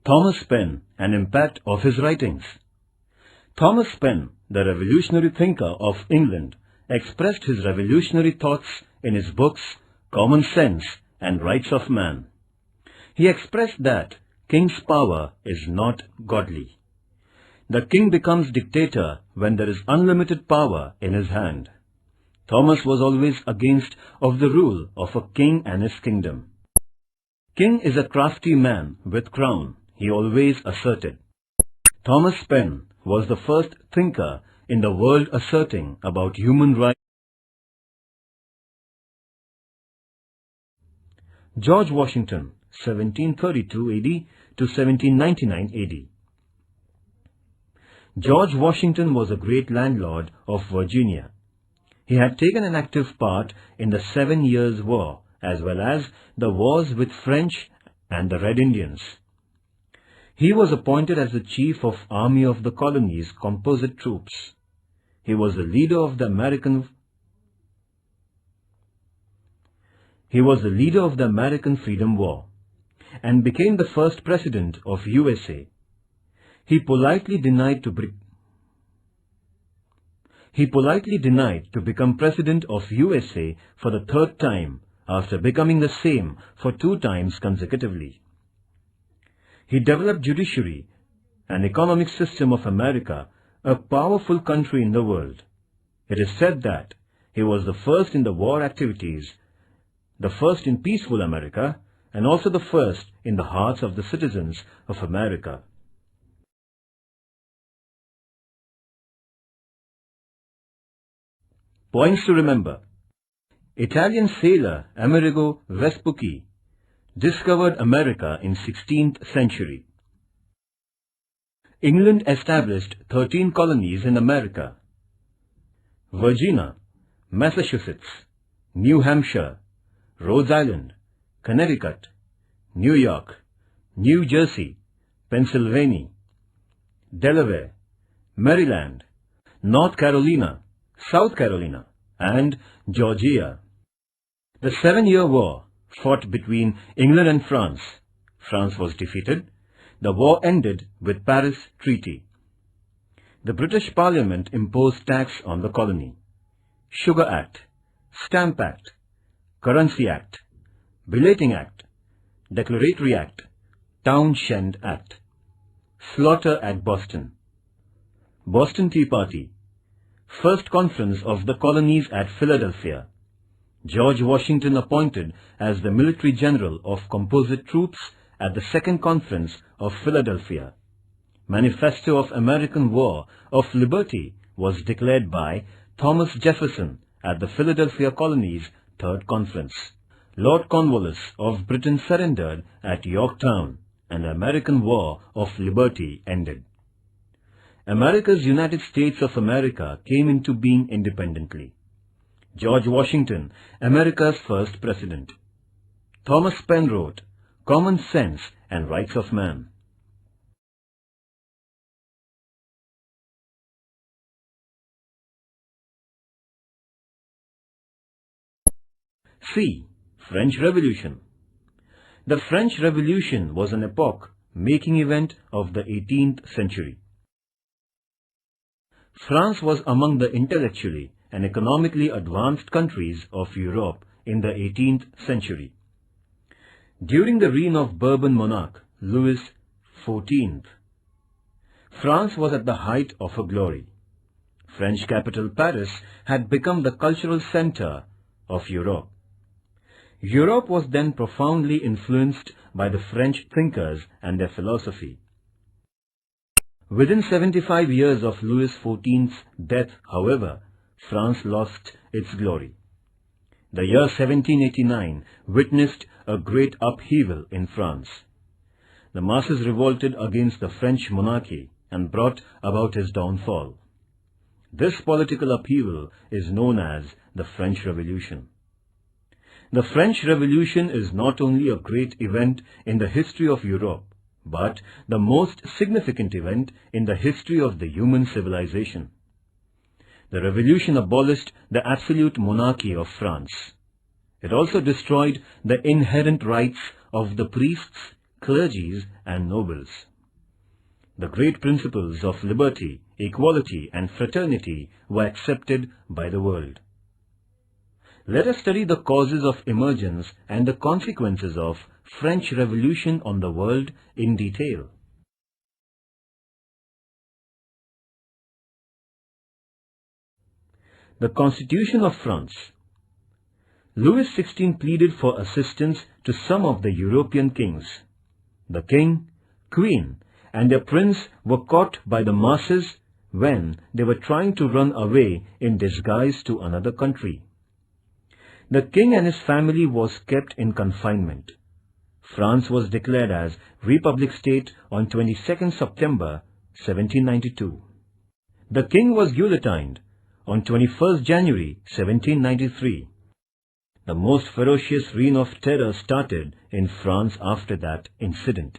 Thomas Paine, an impact of his writings. Thomas Paine, the revolutionary thinker of England, expressed his revolutionary thoughts in his books Common Sense and Rights of Man. He expressed that king's power is not godly. The king becomes dictator when there is unlimited power in his hand. Thomas was always against of the rule of a king and his kingdom. King is a crafty man with crown, he always asserted. Thomas Paine was the first thinker in the world asserting about human rights. George Washington, 1732 AD to 1799 AD. George Washington was a great landlord of Virginia. He had taken an active part in the 7 Years' War, as well as the wars with French and the Red Indians. He was appointed as the chief of Army of the Colonies Composite Troops. He was the leader of the American Freedom War and became the first president of USA. He politely denied to become president of USA for the 3rd time after becoming the same for 2 times consecutively. He developed judiciary, an economic system of America, a powerful country in the world. It is said that he was the first in the war activities, the first in peaceful America, and also the first in the hearts of the citizens of America. Points to remember. Italian sailor Amerigo Vespucci discovered America in 16th century. England established 13 colonies in America: Virginia, Massachusetts, New Hampshire, Rhode Island, Connecticut, New York, New Jersey, Pennsylvania, Delaware, Maryland, North Carolina, South Carolina, and Georgia. The 7-Year War fought between England and France. France was defeated. The war ended with Paris Treaty. The British Parliament imposed tax on the colony. Sugar Act, Stamp Act, Currency Act, Belating Act, Declaratory Act, Townshend Act. Slaughter at Boston. Boston Tea Party. First Conference of the Colonies at Philadelphia. George Washington appointed as the Military General of Composite Troops at the Second Conference of Philadelphia. Manifesto of American War of Liberty was declared by Thomas Jefferson at the Philadelphia Colony's Third Conference. Lord Cornwallis of Britain surrendered at Yorktown, and the American War of Liberty ended. America's United States of America came into being independently. George Washington, America's first president. Thomas Paine wrote Common Sense and Rights of Man. C. French Revolution. The French Revolution was an epoch-making event of the 18th century. France was among the intellectually and economically advanced countries of Europe in the 18th century. During the reign of Bourbon monarch Louis XIV, France was at the height of her glory. French capital Paris had become the cultural center of Europe. Europe was then profoundly influenced by the French thinkers and their philosophy. Within 75 years of Louis XIV's death, however, France lost its glory. The year 1789 witnessed a great upheaval in France. The masses revolted against the French monarchy and brought about his downfall. This political upheaval is known as the French Revolution. The French Revolution is not only a great event in the history of Europe, but the most significant event in the history of the human civilization. The revolution abolished the absolute monarchy of France. It also destroyed the inherent rights of the priests, clergies and nobles. The great principles of liberty, equality and fraternity were accepted by the world. Let us study the causes of emergence and the consequences of French Revolution on the world in detail. The Constitution of France. Louis XVI pleaded for assistance to some of the European kings. The king, queen, and their prince were caught by the masses when they were trying to run away in disguise to another country. The king and his family was kept in confinement. France was declared as Republic State on 22nd September 1792. The king was guillotined on 21st January 1793. The most ferocious reign of terror started in France after that incident.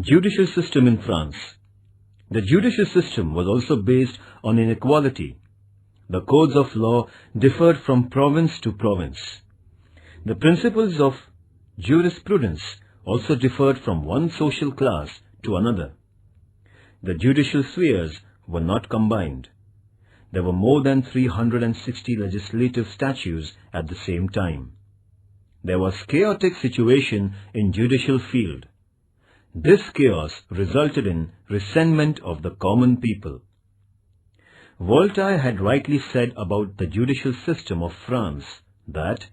Judicial system in France. The judicial system was also based on inequality. The codes of law differed from province to province. The principles of jurisprudence also differed from one social class to another. The judicial spheres were not combined. There were more than 360 legislative statutes at the same time. There was chaotic situation in judicial field. This chaos resulted in resentment of the common people. Voltaire had rightly said about the judicial system of France that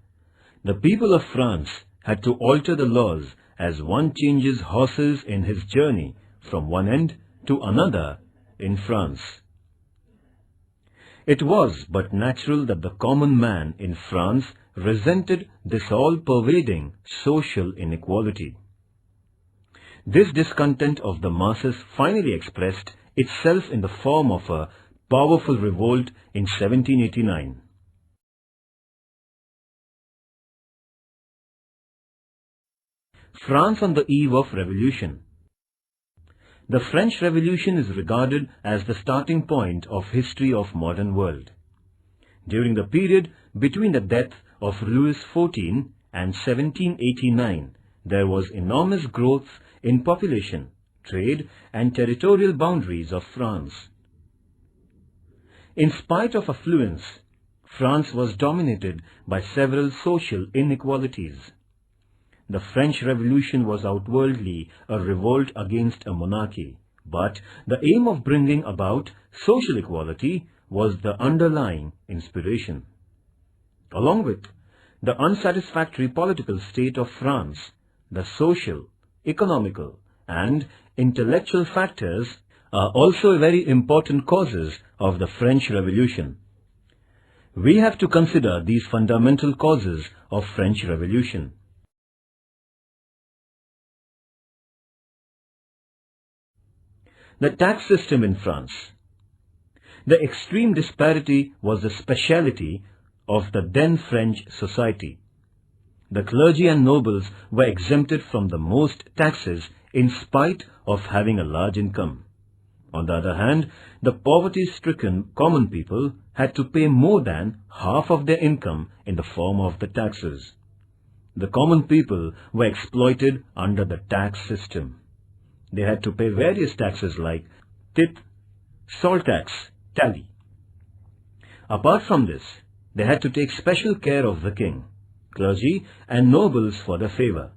the people of France had to alter the laws as one changes horses in his journey from one end to another in France. It was but natural that the common man in France resented this all-pervading social inequality. This discontent of the masses finally expressed itself in the form of a powerful revolt in 1789. France on the eve of revolution. The French Revolution is regarded as the starting point of history of modern world. During the period between the death of Louis XIV and 1789, there was enormous growth in population, trade and territorial boundaries of France. In spite of affluence, France was dominated by several social inequalities. The French Revolution was outwardly a revolt against a monarchy, but the aim of bringing about social equality was the underlying inspiration. Along with the unsatisfactory political state of France, the social, economical, and intellectual factors are also very important causes of the French Revolution. We have to consider these fundamental causes of French Revolution. The tax system in France. The extreme disparity was the speciality of the then French society. The clergy and nobles were exempted from the most taxes in spite of having a large income. On the other hand, the poverty-stricken common people had to pay more than half of their income in the form of the taxes. The common people were exploited under the tax system. They had to pay various taxes like tip, salt tax, tally. Apart from this, they had to take special care of the king, clergy and nobles for their favor.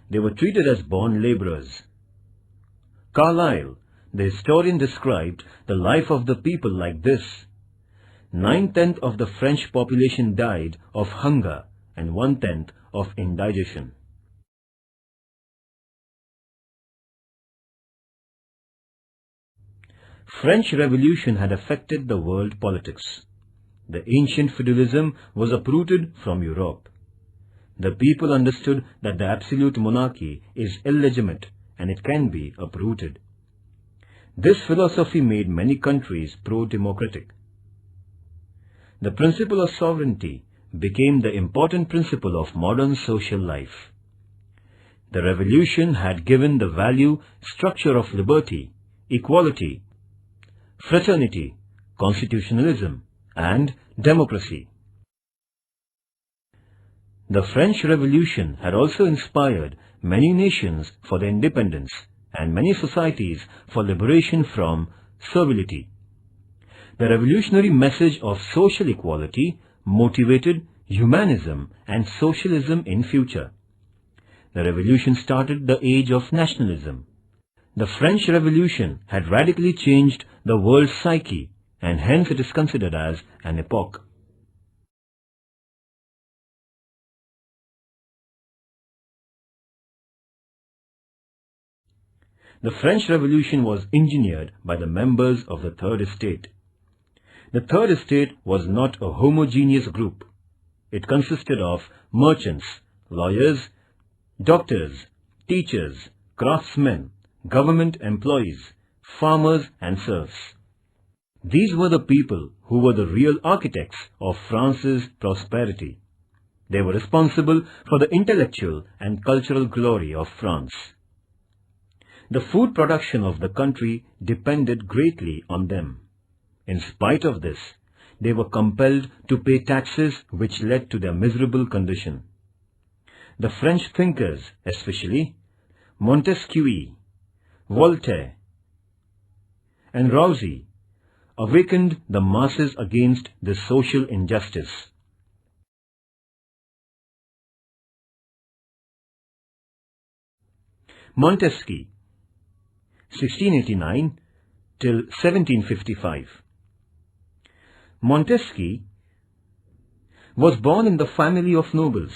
They were treated as born laborers. Carlyle, the historian, described the life of the people like this. 9/10 of the French population died of hunger and 1/10 of indigestion. French Revolution had affected the world politics. The ancient feudalism was uprooted from Europe. The people understood that the absolute monarchy is illegitimate and it can be uprooted. This philosophy made many countries pro-democratic. The principle of sovereignty became the important principle of modern social life. The revolution had given the value structure of liberty, equality, fraternity, constitutionalism, and democracy. The French Revolution had also inspired many nations for their independence and many societies for liberation from servility. The revolutionary message of social equality motivated humanism and socialism in future. The revolution started the age of nationalism. The French Revolution had radically changed the world's psyche, and hence it is considered as an epoch. The French Revolution was engineered by the members of the Third Estate. The Third Estate was not a homogeneous group. It consisted of merchants, lawyers, doctors, teachers, craftsmen, government employees, farmers and serfs. These were the people who were the real architects of France's prosperity. They were responsible for the intellectual and cultural glory of France. The food production of the country depended greatly on them. In spite of this, they were compelled to pay taxes which led to their miserable condition. The French thinkers, especially Montesquieu, Voltaire, and Rousseau, awakened the masses against this social injustice. Montesquieu, 1689 till 1755. Montesquieu was born in the family of nobles.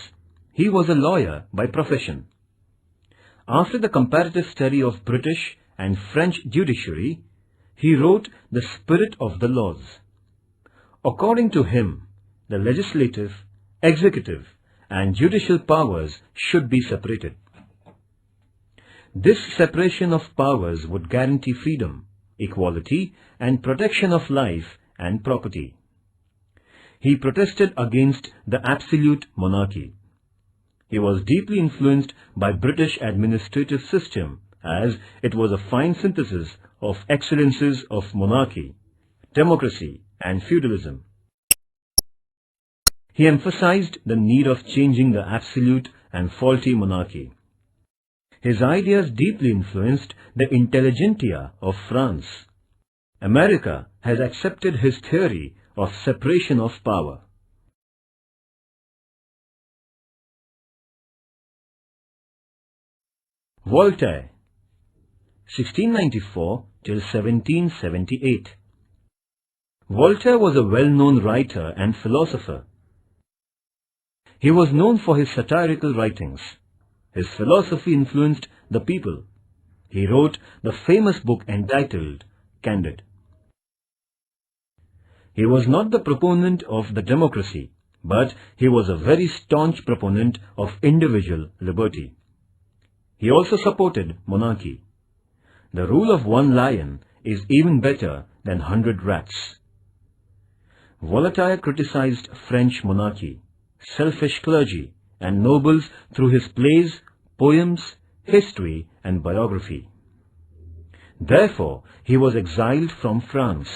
He was a lawyer by profession. After the comparative study of British and French judiciary, he wrote The Spirit of the Laws. According to him, the legislative, executive, and judicial powers should be separated. This separation of powers would guarantee freedom, equality, and protection of life and property. He protested against the absolute monarchy. He was deeply influenced by British administrative system, as it was a fine synthesis of excellences of monarchy, democracy, and feudalism. He emphasized the need of changing the absolute and faulty monarchy. His ideas deeply influenced the intelligentsia of France. America has accepted his theory of separation of power. Voltaire, 1694 till 1778. Voltaire was a well-known writer and philosopher. He was known for his satirical writings. His philosophy influenced the people. He wrote the famous book entitled Candide. He was not the proponent of the democracy, but he was a very staunch proponent of individual liberty. He also supported monarchy. The rule of one lion is even better than 100 rats. Voltaire criticized French monarchy, selfish clergy, and nobles through his plays, poems, history, and biography. Therefore, he was exiled from France.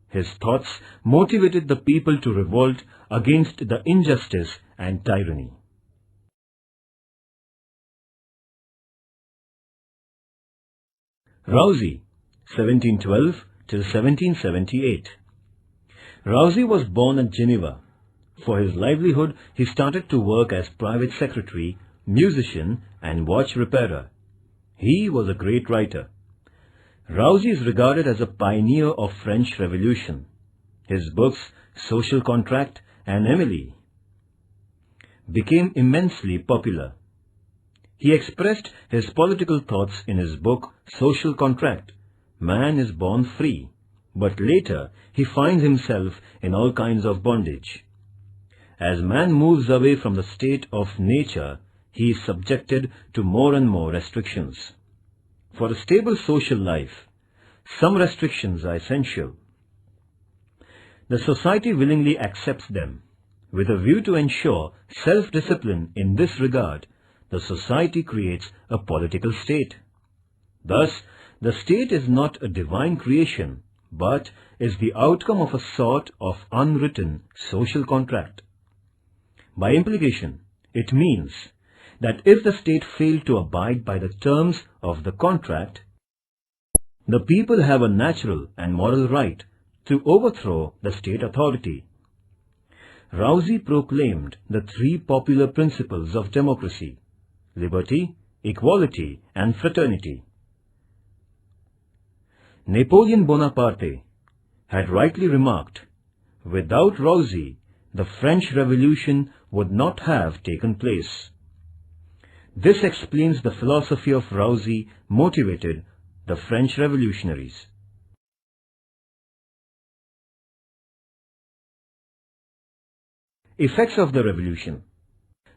His thoughts motivated the people to revolt against the injustice and tyranny. Rousseau, 1712 till 1778. Rousseau was born at Geneva. For his livelihood, he started to work as private secretary, musician, and watch repairer. He was a great writer. Rousseau is regarded as a pioneer of French Revolution. His books, Social Contract and Emily, became immensely popular. He expressed his political thoughts in his book, Social Contract. Man is born free, but later he finds himself in all kinds of bondage. As man moves away from the state of nature, he is subjected to more and more restrictions. For a stable social life, some restrictions are essential. The society willingly accepts them. With a view to ensure self-discipline in this regard, the society creates a political state. Thus, the state is not a divine creation, but is the outcome of a sort of unwritten social contract. By implication, It means that if the state failed to abide by the terms of the contract, the people have a natural and moral right to overthrow the state authority. Rousey proclaimed the three popular principles of democracy: liberty, equality, and fraternity. Napoleon Bonaparte had rightly remarked, without Rousey, the French Revolution would not have taken place. This explains the philosophy of Rousey motivated the French revolutionaries. Effects of the Revolution.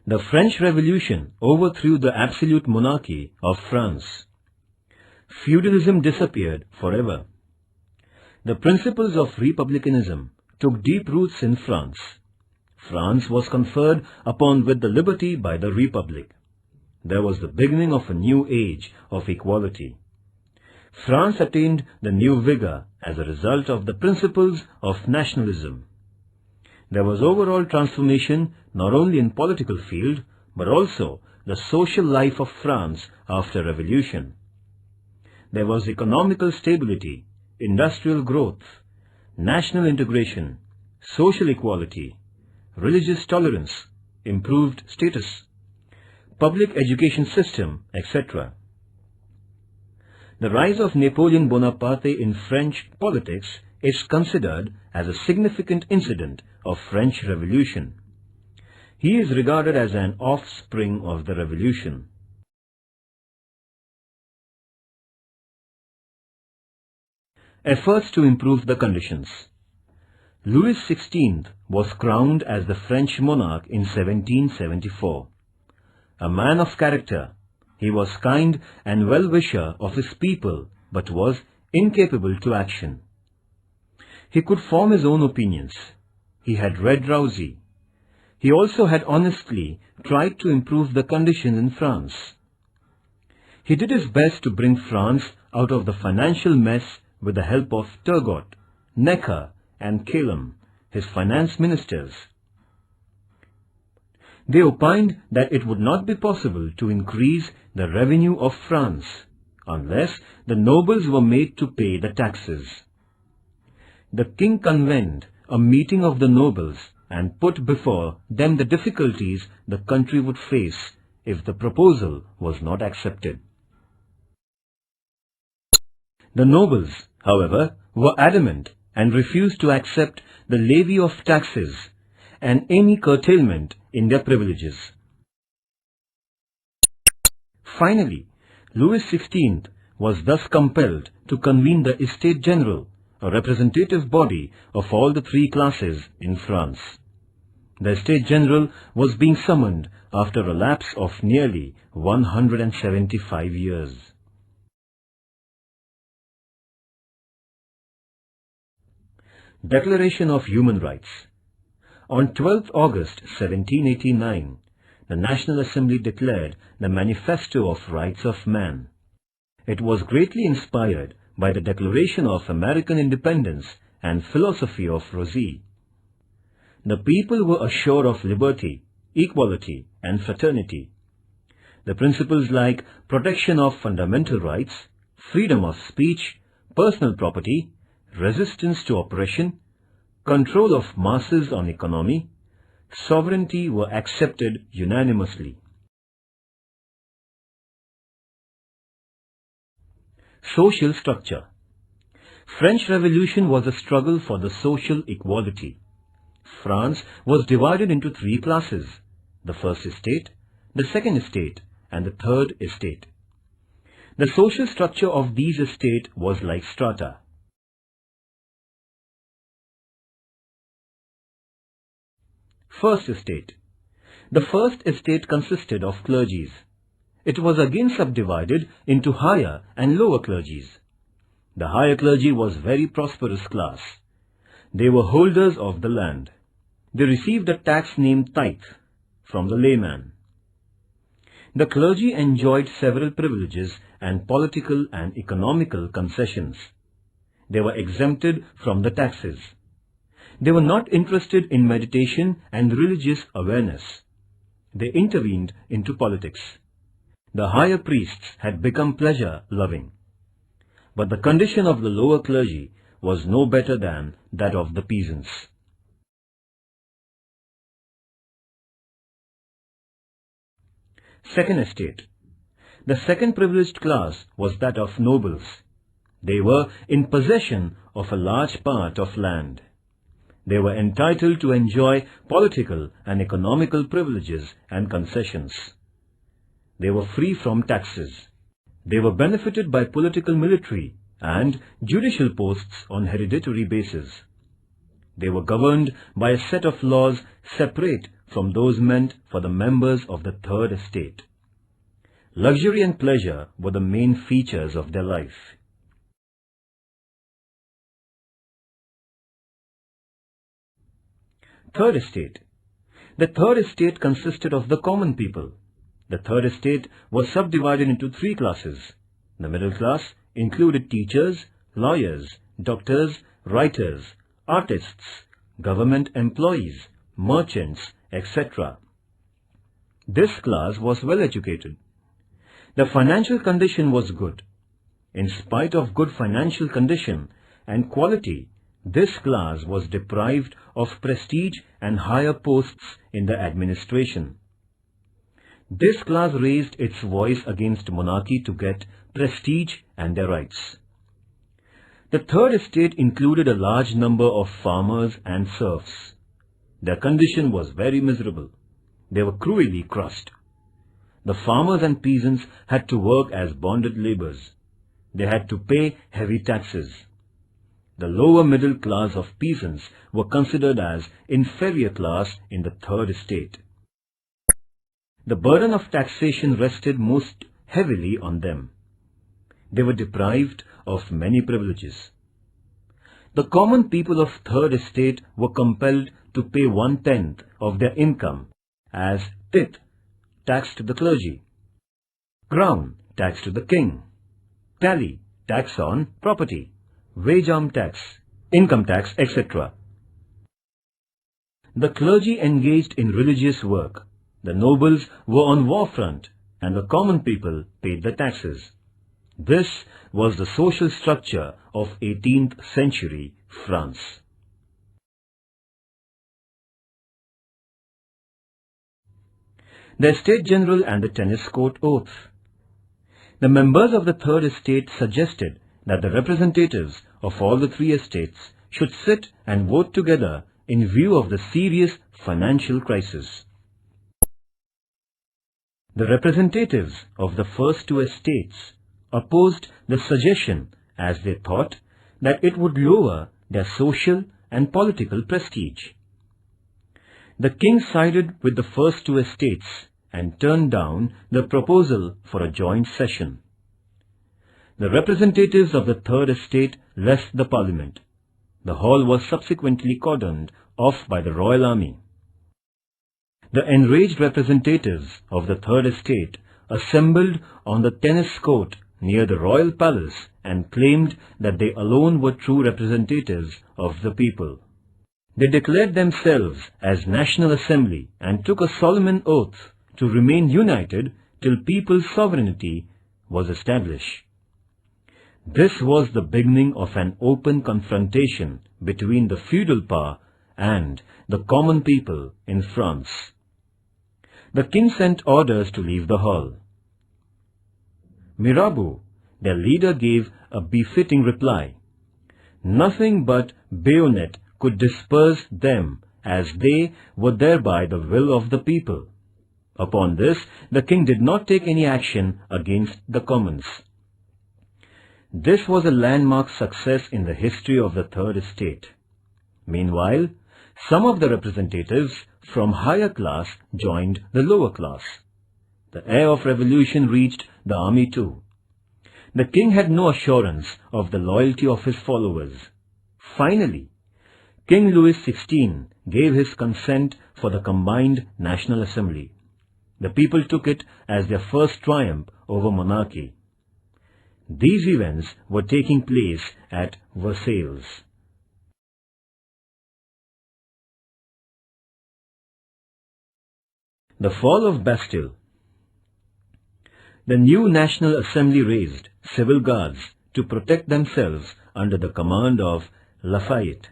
The French Revolution overthrew the absolute monarchy of France. Feudalism disappeared forever. The principles of republicanism took deep roots in France. France was conferred upon with the liberty by the Republic. There was the beginning of a new age of equality. France attained the new vigor as a result of the principles of nationalism. There was overall transformation not only in political field but also the social life of France after revolution. There was economical stability, industrial growth, national integration, social equality, religious tolerance, improved status, public education system, etc. The rise of Napoleon Bonaparte in French politics is considered as a significant incident of French Revolution. He is regarded as an offspring of the revolution. Efforts to improve the conditions. Louis XVI was crowned as the French monarch in 1774. A man of character, he was kind and well-wisher of his people but was incapable to action. He could form his own opinions. He had read Rousey. He also had honestly tried to improve the conditions in France. He did his best to bring France out of the financial mess with the help of Turgot, Necker and Calum, his finance ministers. They opined that it would not be possible to increase the revenue of France unless the nobles were made to pay the taxes. The king convened a meeting of the nobles and put before them the difficulties the country would face if the proposal was not accepted. The nobles, however, were adamant and refused to accept the levy of taxes and any curtailment in their privileges. Finally, Louis XVI was thus compelled to convene the Estates General, a representative body of all the three classes in France. The Estates General was being summoned after a lapse of nearly 175 years. Declaration of Human Rights. On 12th August 1789, the National Assembly declared the Manifesto of Rights of Man. It was greatly inspired by the Declaration of American Independence and philosophy of Rousey. The people were assured of liberty, equality, and fraternity. The principles like protection of fundamental rights, freedom of speech, personal property, resistance to oppression, control of masses on economy, sovereignty were accepted unanimously. Social structure. French Revolution was a struggle for the social equality. France was divided into three classes: the first estate, the second estate, and the third estate. The social structure of these estates was like strata. First estate. The first estate consisted of clergies. It was again subdivided into higher and lower clergies. The higher clergy was very prosperous class. They were holders of the land. They received a tax named tithe from the layman. The clergy enjoyed several privileges and political and economical concessions. They were exempted from the taxes. They were not interested in meditation and religious awareness. They intervened into politics. The higher priests had become pleasure-loving. But the condition of the lower clergy was no better than that of the peasants. Second estate. The second privileged class was that of nobles. They were in possession of a large part of land. They were entitled to enjoy political and economical privileges and concessions. They were free from taxes. They were benefited by political, military, and judicial posts on hereditary basis. They were governed by a set of laws separate from those meant for the members of the third estate. Luxury and pleasure were the main features of their life. Third estate. The third estate consisted of the common people. The third estate was subdivided into three classes. The middle class included teachers, lawyers, doctors, writers, artists, government employees, merchants, etc. This class was well educated. The financial condition was good. In spite of good financial condition and quality, this class was deprived of prestige and higher posts in the administration. This class raised its voice against monarchy to get prestige and their rights. The third estate included a large number of farmers and serfs. Their condition was very miserable. They were cruelly crushed. The farmers and peasants had to work as bonded laborers. They had to pay heavy taxes. The lower middle class of peasants were considered as inferior class in the third estate. The burden of taxation rested most heavily on them. They were deprived of many privileges. The common people of third estate were compelled to pay 1/10 of their income as tithe, tax to the clergy, crown, tax to the king, tally, tax on property, wage arm tax, income tax, etc. The clergy engaged in religious work. The nobles were on war front, and the common people paid the taxes. This was the social structure of 18th century France. The Estate General and the Tennis Court Oath. The members of the third estate suggested that the representatives of all the three estates should sit and vote together in view of the serious financial crisis. The representatives of the first two estates opposed the suggestion as they thought that it would lower their social and political prestige. The king sided with the first two estates and turned down the proposal for a joint session. The representatives of the third estate left the parliament. The hall was subsequently cordoned off by the royal army. The enraged representatives of the third estate assembled on the tennis court near the royal palace and claimed that they alone were true representatives of the people. They declared themselves as National Assembly and took a solemn oath to remain united till people's sovereignty was established. This was the beginning of an open confrontation between the feudal power and the common people in France. The king sent orders to leave the hall. Mirabeau, their leader, gave a befitting reply. Nothing but bayonet could disperse them, as they were thereby the will of the people. Upon this, the king did not take any action against the commons. This was a landmark success in the history of the third estate. Meanwhile, some of the representatives from higher class joined the lower class. The air of revolution reached the army too. The king had no assurance of the loyalty of his followers. Finally, King Louis XVI gave his consent for the combined National Assembly. The people took it as their first triumph over monarchy. These events were taking place at Versailles. The fall of Bastille. The new National Assembly raised civil guards to protect themselves under the command of Lafayette.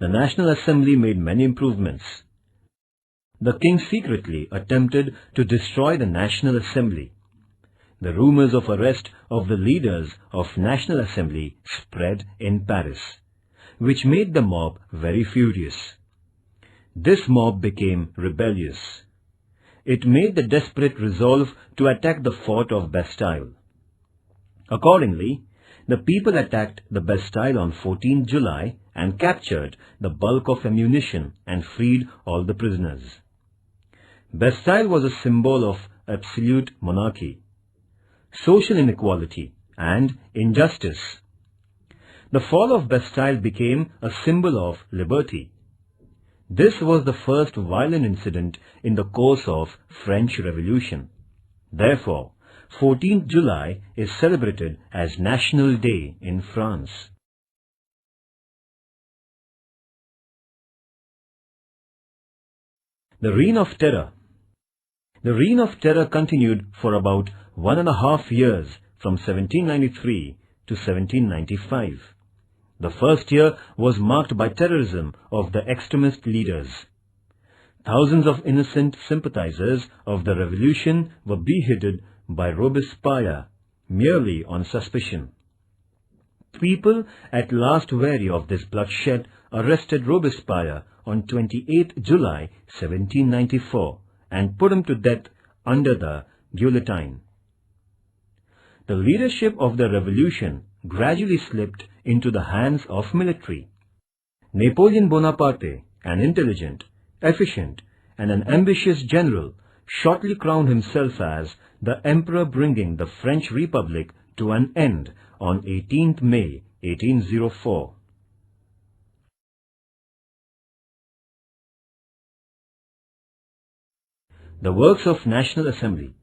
The National Assembly made many improvements. The king secretly attempted to destroy the National Assembly. The rumors of arrest of the leaders of National Assembly spread in Paris, which made the mob very furious. This mob became rebellious. It made the desperate resolve to attack the fort of Bastille. Accordingly, the people attacked the Bastille on 14 July and captured the bulk of ammunition and freed all the prisoners. Bastille was a symbol of absolute monarchy, social inequality and injustice. The fall of Bastille became a symbol of liberty. This was the first violent incident in the course of French Revolution. Therefore, 14th July is celebrated as National Day in France. The Reign of Terror. The Reign of Terror continued for about 1.5 years from 1793 to 1795. The first year was marked by terrorism of the extremist leaders. Thousands of innocent sympathizers of the revolution were beheaded by Robespierre merely on suspicion. People, at last weary of this bloodshed, arrested Robespierre on 28 July 1794 and put him to death under the guillotine. The leadership of the revolution gradually slipped into the hands of military. Napoleon Bonaparte, an intelligent, efficient, and an ambitious general, shortly crowned himself as the emperor, bringing the French Republic to an end on 18th May 1804. The works of National Assembly.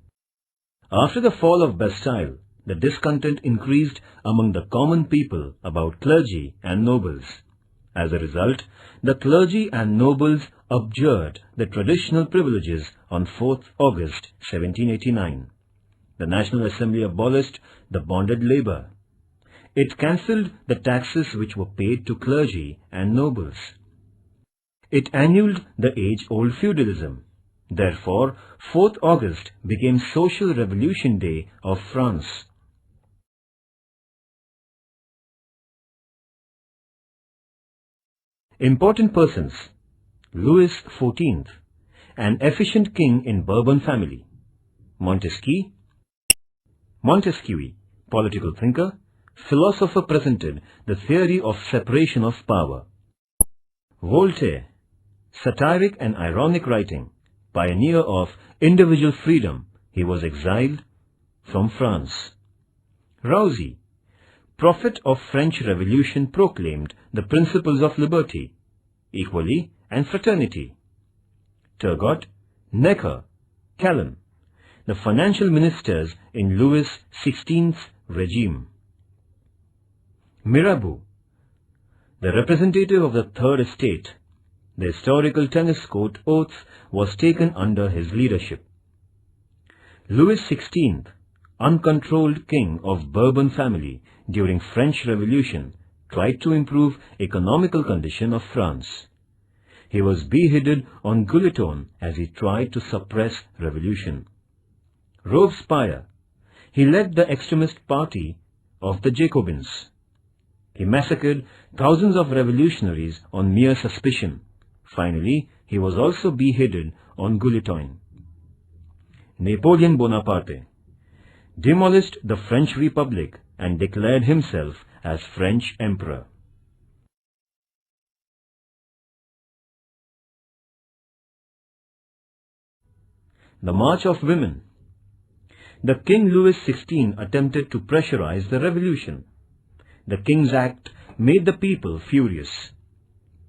After the fall of Bastille, the discontent increased among the common people about clergy and nobles. As a result, the clergy and nobles abjured the traditional privileges on 4th August 1789. The National Assembly abolished the bonded labor. It cancelled the taxes which were paid to clergy and nobles. It annulled the age-old feudalism. Therefore, 4th August became Social Revolution Day of France. Important persons. Louis XIV, an efficient king in Bourbon family. Montesquieu, political thinker, philosopher, presented the theory of separation of power. Voltaire, satiric and ironic writing, pioneer of individual freedom, he was exiled from France. Rousseau, prophet of French Revolution, proclaimed the principles of liberty, equality and fraternity. Turgot, Necker, Calonne, the financial ministers in Louis XVI's regime. Mirabeau, the representative of the Third Estate. The historical tennis court oath was taken under his leadership. Louis XVI, uncontrolled king of Bourbon family during French Revolution, tried to improve economical condition of France. He was beheaded on guillotine as he tried to suppress revolution. Robespierre, he led the extremist party of the Jacobins. He massacred thousands of revolutionaries on mere suspicion. Finally, he was also beheaded on guillotine. Napoleon Bonaparte demolished the French Republic and declared himself as French Emperor. The March of Women. The King Louis XVI attempted to pressurize the revolution. The King's Act made the people furious.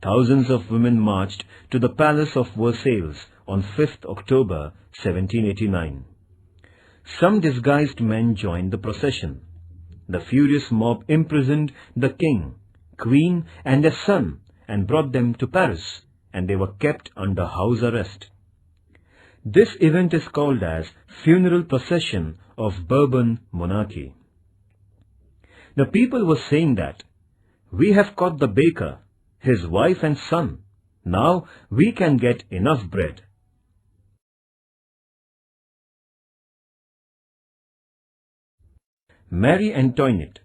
Thousands of women marched to the Palace of Versailles on 5th October 1789. Some disguised men joined the procession. The furious mob imprisoned the king, queen and their son and brought them to Paris, and they were kept under house arrest. This event is called as Funeral Procession of Bourbon Monarchy. The people were saying that, "We have caught the baker, his wife and son. Now we can get enough bread." Marie Antoinette.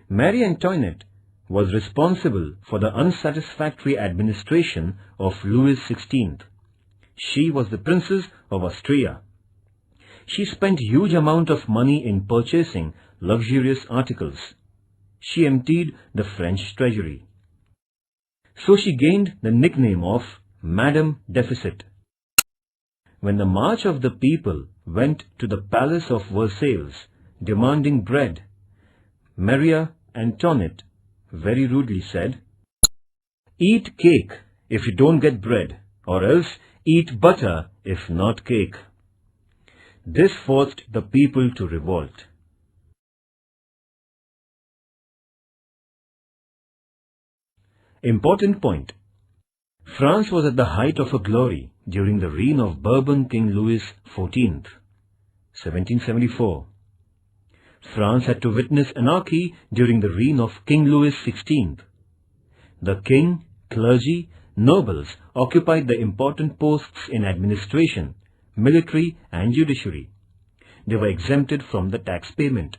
Marie Antoinette was responsible for the unsatisfactory administration of Louis XVI. She was the Princess of Austria. She spent huge amount of money in purchasing luxurious articles. She emptied the French treasury. So she gained the nickname of Madame Deficit. When the march of the people went to the palace of Versailles demanding bread, Marie Antoinette very rudely said, "Eat cake if you don't get bread, or else eat butter if not cake." This forced the people to revolt. Important point. France was at the height of her glory during the reign of Bourbon King Louis XIV, 1774. France had to witness anarchy during the reign of King Louis XVI. The king, clergy, nobles occupied the important posts in administration, military and judiciary. They were exempted from the tax payment.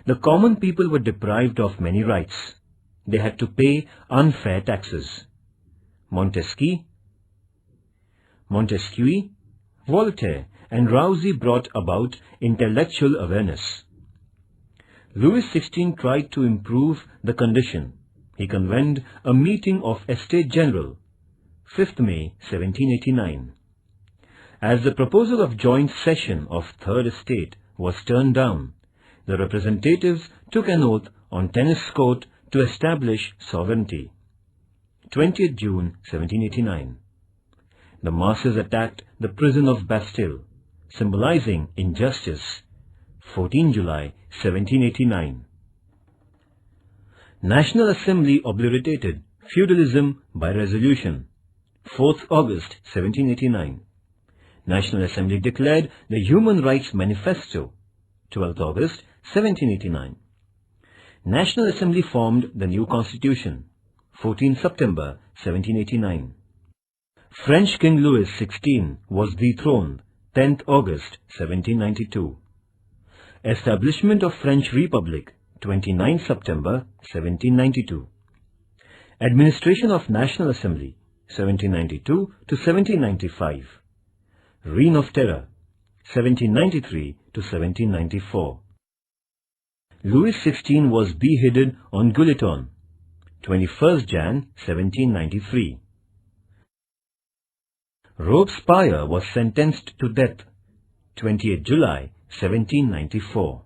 The common people were deprived of many rights. They had to pay unfair taxes. Montesquieu, Voltaire and Rousseau brought about intellectual awareness. Louis XVI tried to improve the condition. He convened a meeting of Estates General, 5th May 1789. As the proposal of joint session of Third Estate was turned down, the representatives took an oath on tennis court to establish sovereignty. 20th June 1789. The masses attacked the prison of Bastille, symbolizing injustice. 14 July 1789. National Assembly obliterated feudalism by resolution. 4th August 1789. National Assembly declared the Human Rights Manifesto. 12th August 1789. National Assembly formed the new Constitution. 14 September 1789. French King Louis XVI was dethroned. 10th August 1792. Establishment of French Republic. 29 September 1792. Administration of National Assembly. 1792 to 1795. Reign of Terror. 1793 to 1794. Louis XVI was beheaded on Guillotine, 21st Jan 1793. Robespierre was sentenced to death, 28 July 1794.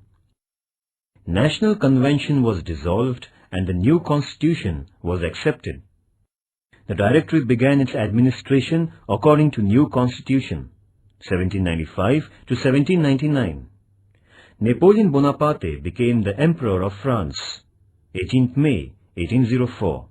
National Convention was dissolved and the new constitution was accepted. The Directory began its administration according to new constitution, 1795 to 1799. Napoleon Bonaparte became the Emperor of France, 18th May 1804.